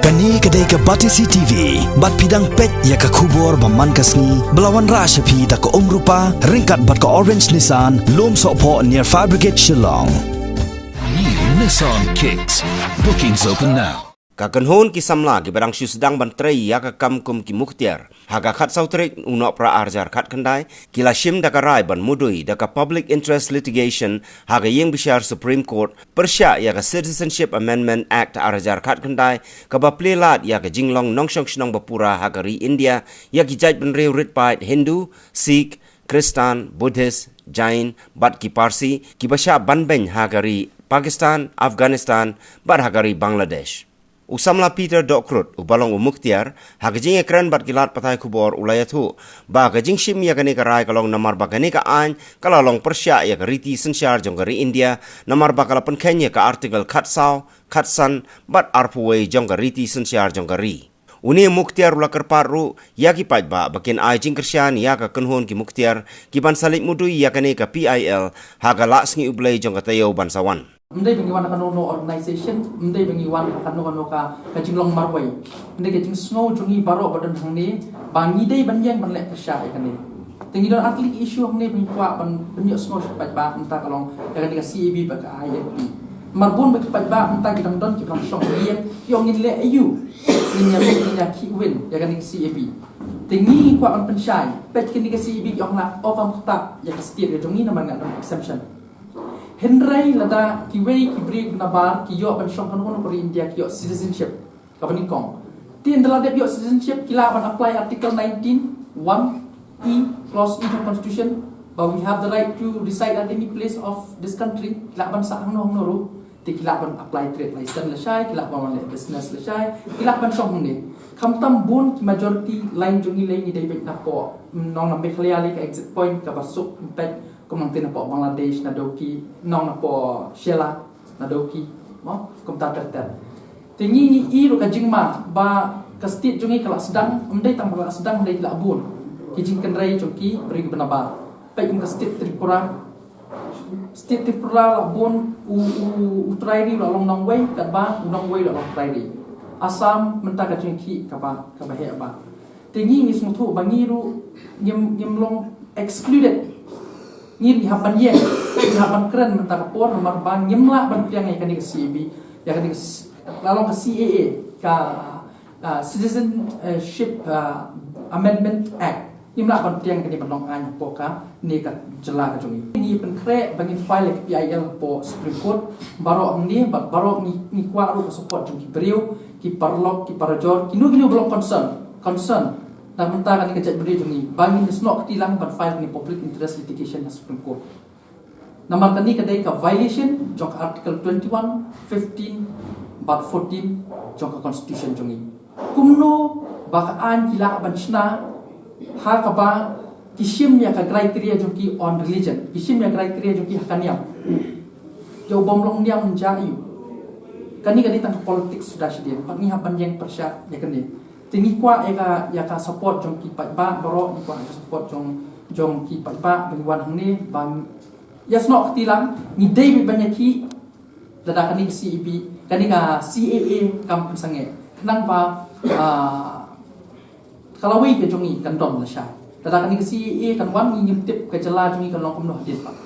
Kani kedai ke Batisi TV, bat pidang pet ya ke kubur baman kasni, belawan rasyapi da ke rupa, ringkat bat ke Orange Nissan, lom sokpo near Fire Brigade Shillong. New Nissan Kicks. Bookings open now. Kakenhon ki samla ki barang syu sedang bantrai ya ka kamkum ki muktiar haga khat sautrik unok pra arjar khat kendai kila shim da karai ban mudui da ka public interest litigation haga yeng bishar Supreme Court persya ya ka Citizenship Amendment Act arjar khat kendai ka ba plelat ya ka jinglong nongshong shnong bapura haga ri India ya ki jaj ban reu rit pai Hindu, Sikh, Kristan, Buddhist, Jain, bat ki Parsi ki basha ban ben haga ri Pakistan, Afghanistan, bat haga ri Bangladesh. Usamla Peter Dokrut ubalong umuktiar hagajing ekran bat kilat patai kubor ulayatu ba gajing shim ya gane karai kalong namar ba gane ka an kalalong persya ya riti sensyar jonggari India namar ba kalapan Kenya ka artikel khatsau khatsan bat arpuwe jonggari riti sensyar jonggari uni muktiar ula kerparu ya ki paj ba bakin ai jing kersyan ya ka kenhon ki muktiar ki ban salik mudui ya gane ka PIL haga laksngi ublay jonggatayo bansawan. Mendai bengiwan akan no organisation, mendai bengiwan akan no ka kajinglong marwai, mendai kajing snow jungi baro badan hangni, bangi dai banjang banlek persya ikan ni. Tinggi don atlik isu hangni bengkwa benyok snow cepat ba entah kalong dengan CAB baka IFP. Marbun bagi cepat ba entah kita don kita langsung dia yang ingin le ayu, ingin win dengan CAB. Tinggi kuat on pensai, pet kini CAB yang nak ofam tak yang setir jungi nama nggak ada exemption. Henry lada kiwei kibri nabar kiyo ban shong kan ko India kiyo citizenship kabani kong tin dala de kiyo citizenship kila ban apply article 19 1 clause E of constitution but we have the right to reside at any place of this country kila ban sa hang no ru ti kila ban apply trade license la shai kila ban le business la shai kila ban shong ni kam tam bun ki majority line jungi le ni dai bet na po nong na Meghalaya le ka exit point ka basuk impact kumang tinapo Bangladesh na doki nong na po Sheila na doki mo kum ta ter tingi ni iru ka jingma ba ka state jungi kala sedang mendai tang kala sedang mendai la bun ki jing kenrai joki beri benabar pai kum ka state Tripura la bun utrairi la long nong wei ka ba nong wei la long trairi Assam menta ka jingki ka ba he ba tingi ni smutu bangiru ngim long excluded ngir hapan ye hapan keren mentah kapor nomor bang nyemla ban piang ikan di CAB ya kan di lalong ke CAA ka Citizenship Amendment Act nyemla ban piang kan di banong an poka ni ka jela ka jongi ni pen kre bangin file ke PIL po Supreme Court baro ni baro ni kwa ru support jongi beriu ki parlok ki parajor ki nu belum concern dan mentah kan kejat beri jungi bangin snok tilang ban file ni public interest litigation na Supreme Court. Namar kani kadai ka violation jong article 21, 15, but 14 jong ka constitution jungi. Kumno baka an kila ban chna ha ka ba kishim ya ka criteria jungi on religion. Kishim ya criteria jungi hakaniam. Jo bomlong niam jayu. Kani kadai tang politics sudah sedien. Pak ni haban yang persya ya kani. Tinggi kuat ya ka support jong ki pat ba baro ni kuat ka support jong ki pat ba bangwan hang ni bang ya snok tilang ni dei banyak ki dada kani CEP kani ka CAA kam sange kenang ba kalau wi ke jongi kan dom la sha dada kani ka CAA kan wan ni nyimtip ke jela jongi kan long kom no hadit ba